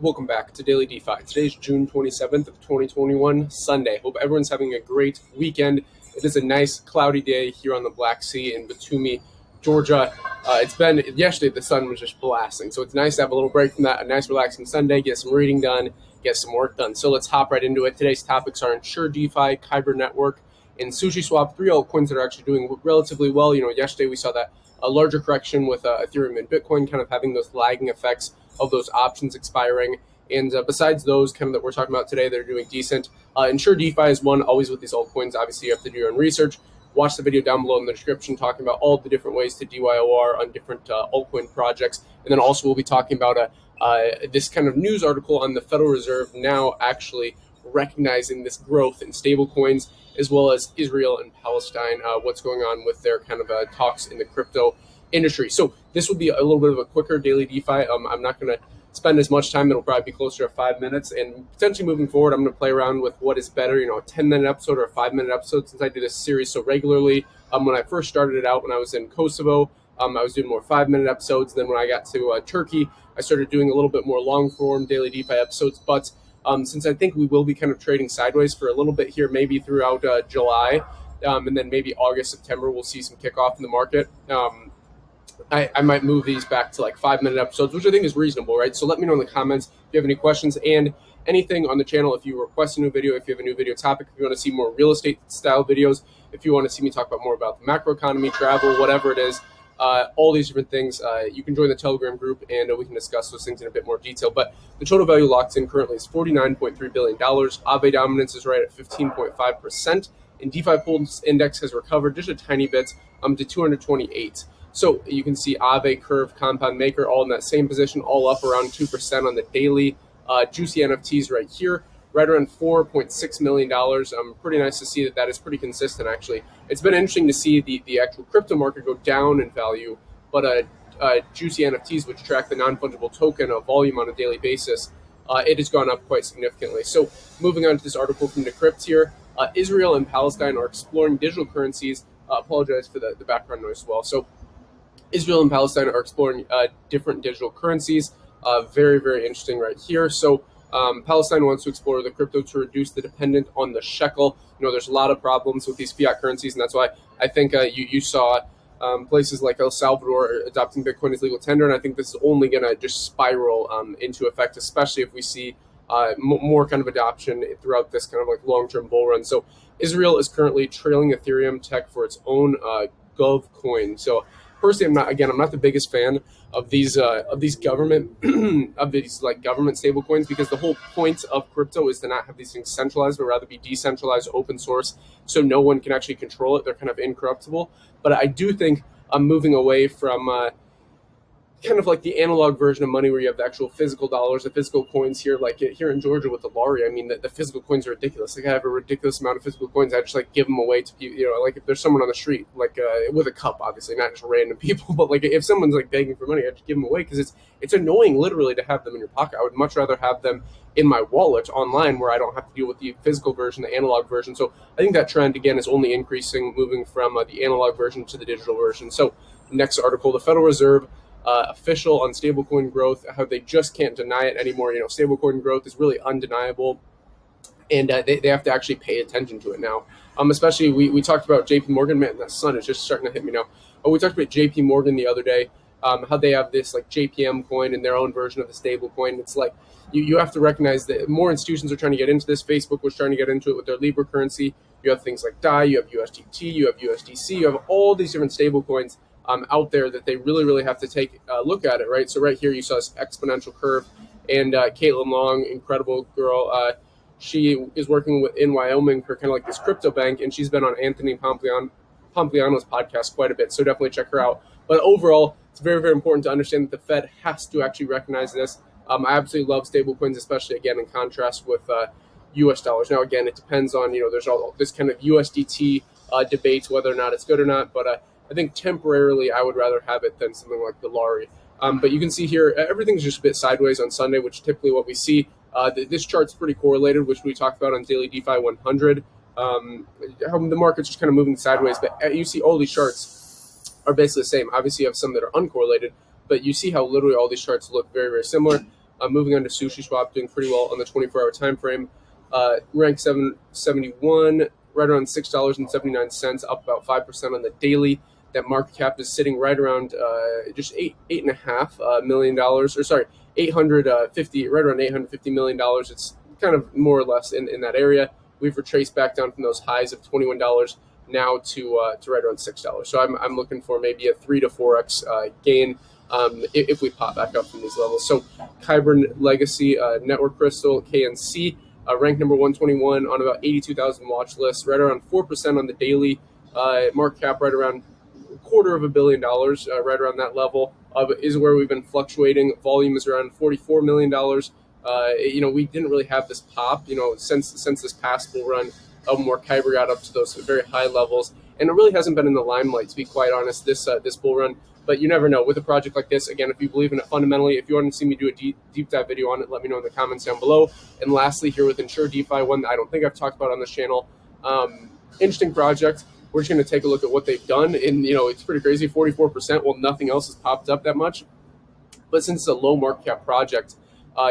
Welcome back to Daily DeFi. Today's June 27th of 2021, Sunday. Hope everyone's having a great weekend. It is a nice cloudy day here on the Black Sea in Batumi, Georgia. Yesterday the sun was just blasting, so it's nice to have a little break from that, a nice relaxing Sunday, get some reading done, get some work done. So let's hop right into it. Today's topics are inSure DeFi, Kyber Network, and Sushiswap, three altcoins that are actually doing relatively well. Yesterday we saw that a larger correction with Ethereum and Bitcoin kind of having those lagging effects of those options expiring. And besides those kind of that we're talking about today, they're doing decent. inSure DeFi is one, always with these altcoins. Obviously, you have to do your own research. Watch the video down below in the description talking about all the different ways to DYOR on different altcoin projects. And then also we'll be talking about this kind of news article on the Federal Reserve now actually recognizing this growth in stablecoins, as well as Israel and Palestine, what's going on with their kind of talks in the crypto industry. So this will be a little bit of a quicker daily DeFi. I'm not going to spend as much time. It'll probably be closer to 5 minutes. And potentially moving forward, I'm going to play around with what is better, a 10-minute episode or a 5-minute episode, since I do this series so regularly. When I first started it out when I was in Kosovo, I was doing more 5-minute episodes. Then when I got to Turkey, I started doing a little bit more long-form daily DeFi episodes. But since I think we will be kind of trading sideways for a little bit here, maybe throughout July, and then maybe August, September, we'll see some kickoff in the market. I might move these back to like 5-minute episodes, which I think is reasonable, right? So let me know in the comments if you have any questions and anything on the channel. If you request a new video, if you have a new video topic, if you want to see more real estate style videos, if you want to see me talk about more about the macroeconomy, travel, whatever it is, all these different things, you can join the Telegram group and we can discuss those things in a bit more detail. But the total value locked in currently is $49.3 billion. Aave dominance is right at 15.5%. And Defi Pulse index has recovered just a tiny bit to 228. So you can see Aave, Curve, Compound Maker all in that same position, all up around 2% on the daily. Juicy NFTs right here, right around $4.6 million. Pretty nice to see that is pretty consistent, actually. It's been interesting to see the actual crypto market go down in value, but Juicy NFTs, which track the non-fungible token of volume on a daily basis, it has gone up quite significantly. So moving on to this article from Decrypt here, Israel and Palestine are exploring digital currencies. Apologize for the background noise as well. So Israel and Palestine are exploring different digital currencies. Very, very interesting right here. So Palestine wants to explore the crypto to reduce the dependence on the shekel. There's a lot of problems with these fiat currencies, and that's why I think you saw places like El Salvador adopting Bitcoin as legal tender, and I think this is only going to just spiral into effect, especially if we see more kind of adoption throughout this kind of like long-term bull run. So Israel is currently trailing Ethereum tech for its own Gov coin. So personally, I'm not the biggest fan of these government of these like government stable coins, because the whole point of crypto is to not have these things centralized, but rather be decentralized, open source, so no one can actually control it. They're kind of incorruptible. But I do think I'm moving away from kind of like the analog version of money where you have the actual physical dollars, the physical coins here, like here in Georgia with the lari. I mean, the physical coins are ridiculous. Like I have a ridiculous amount of physical coins. I just like give them away to people, like if there's someone on the street, like with a cup, obviously, not just random people, but like if someone's like begging for money, I just give them away, because it's annoying literally to have them in your pocket. I would much rather have them in my wallet online where I don't have to deal with the physical version, the analog version. So I think that trend, again, is only increasing, moving from the analog version to the digital version. So next article, the Federal Reserve official on stablecoin growth, how they just can't deny it anymore. Stablecoin growth is really undeniable, and they have to actually pay attention to it now. Especially we talked about JP Morgan. Man, the sun is just starting to hit me now. But we talked about JP Morgan the other day, how they have this like JPM coin and their own version of the stablecoin. It's like you have to recognize that more institutions are trying to get into this. Facebook was trying to get into it with their Libra currency. You have things like DAI, you have USDT, you have USDC, you have all these different stablecoins out there that they really, really have to take a look at it, right? So right here you saw this exponential curve, and Caitlin Long, incredible girl, she is working in Wyoming for kind of like this crypto bank, and she's been on Anthony Pompliano's podcast quite a bit, so definitely check her out. But overall, it's very, very important to understand that the Fed has to actually recognize this. I absolutely love stablecoins, especially, again, in contrast with US dollars. Now, again, it depends on, there's all this kind of USDT debate, whether or not it's good or not, but I think temporarily I would rather have it than something like the lari. But you can see here, everything's just a bit sideways on Sunday, which is typically what we see. This chart's pretty correlated, which we talked about on Daily DeFi 100. How the market's just kind of moving sideways, but you see all these charts are basically the same. Obviously, you have some that are uncorrelated, but you see how literally all these charts look very, very similar. Moving on to Sushiswap, doing pretty well on the 24-hour time frame. Rank 771, right around $6.79, up about 5% on the daily. That market cap is sitting right around just $8.5 million, or sorry, 850, right around $850 million. It's kind of more or less in that area. We've retraced back down from those highs of $21 now to right around $6. So I'm looking for maybe a 3 to 4x gain if we pop back up from these levels. So Kyber Legacy Network Crystal, KNC, ranked number 121 on about 82,000 watch lists, right around 4% on the daily. Market cap right around $250 million, right around that level, is where we've been fluctuating. Volume is around $44 million. We didn't really have this pop, since this past bull run, where Kyber got up to those very high levels, and it really hasn't been in the limelight, to be quite honest, this bull run. But you never know with a project like this. Again, if you believe in it fundamentally, if you want to see me do a deep dive video on it, let me know in the comments down below. And lastly, here with inSure DeFi, one that I don't think I've talked about on this channel, interesting project. We're just going to take a look at what they've done, and it's pretty crazy, 44%. Well, nothing else has popped up that much, but since it's a low market cap project,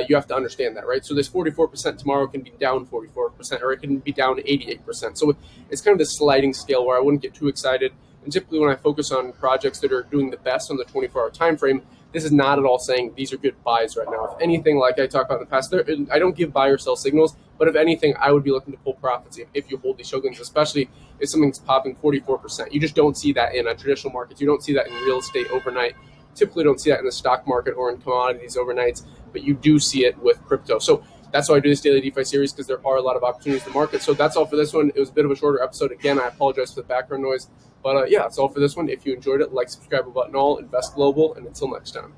you have to understand that, right? So this 44% tomorrow can be down 44%, or it can be down 88%. So it's kind of this sliding scale where I wouldn't get too excited. And typically when I focus on projects that are doing the best on the 24-hour time frame, this is not at all saying these are good buys right now. If anything, like I talked about in the past, I don't give buy or sell signals, but if anything, I would be looking to pull profits if you hold these tokens, especially if something's popping 44%. You just don't see that in a traditional market. You don't see that in real estate overnight. Typically don't see that in the stock market or in commodities overnight, but you do see it with crypto. So that's why I do this daily DeFi series, because there are a lot of opportunities in the market. So that's all for this one. It was a bit of a shorter episode. Again, I apologize for the background noise, but yeah, that's all for this one. If you enjoyed it, like, subscribe, button all, invest global, and until next time.